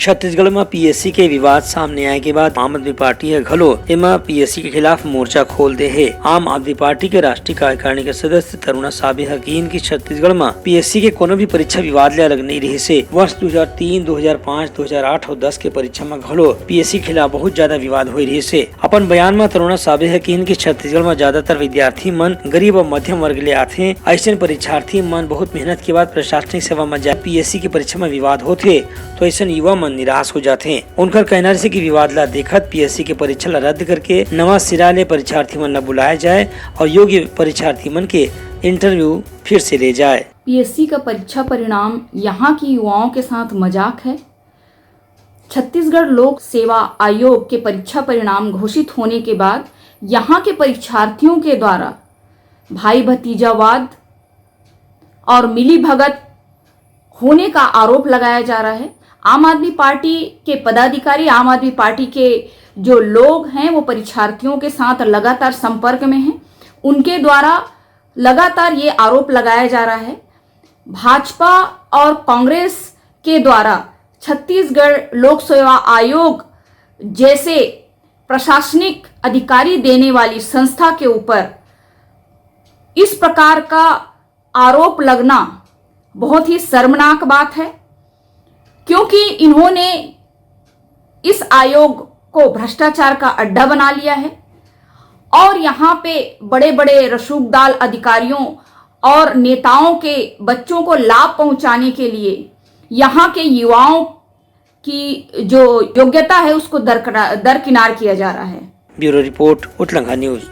छत्तीसगढ़ में पीएससी के विवाद सामने आए के बाद आम आदमी पार्टी है घलो एमा पीएससी के खिलाफ मोर्चा खोल दे है। आम आदमी पार्टी के राष्ट्रीय कार्यकारिणी के सदस्य तरुणा साबे हकीन की छत्तीसगढ़ में पीएससी के कोनो भी परीक्षा विवाद ले अलग नहीं रही से वर्ष 2003, 2005, 2008 और 10 के परीक्षा में घलो पीएससी के खिलाफ बहुत ज्यादा विवाद हो रही से। अपन बयान में तरुणा साबे हकीन की छत्तीसगढ़ में ज्यादातर विद्यार्थी मन गरीब और मध्यम वर्ग ले आथे। ऐसे परीक्षार्थी मन बहुत मेहनत के बाद प्रशासनिक सेवा में जाए पीएससी की परीक्षा में विवाद होते तो ऐसे युवा मन निराश हो जाते। उनका कहना है कि विवाद ला देखत पीएससी की परीक्षा ला रद्द करके नवा सिरा ले परीक्षार्थी मन ला बुलाया जाए और योग्य परीक्षार्थी मन के इंटरव्यू फिर से ले जाए। पीएससी का परीक्षा परिणाम यहाँ की युवाओं के साथ मजाक है। छत्तीसगढ़ लोक सेवा आयोग के परीक्षा परिणाम घोषित होने के बाद यहाँ के परीक्षार्थियों के द्वारा भाई भतीजावाद और मिलीभगत होने का आरोप लगाया जा रहा है। आम आदमी पार्टी के पदाधिकारी, आम आदमी पार्टी के जो लोग हैं वो परीक्षार्थियों के साथ लगातार संपर्क में हैं। उनके द्वारा लगातार ये आरोप लगाया जा रहा है भाजपा और कांग्रेस के द्वारा छत्तीसगढ़ लोक सेवा आयोग जैसे प्रशासनिक अधिकारी देने वाली संस्था के ऊपर इस प्रकार का आरोप लगना बहुत ही शर्मनाक बात है, क्योंकि इन्होंने इस आयोग को भ्रष्टाचार का अड्डा बना लिया है और यहाँ पे बड़े बड़े रसूखदार अधिकारियों और नेताओं के बच्चों को लाभ पहुंचाने के लिए यहाँ के युवाओं की जो योग्यता है उसको दरकिनार किया जा रहा है। ब्यूरो रिपोर्ट उटलंगा न्यूज।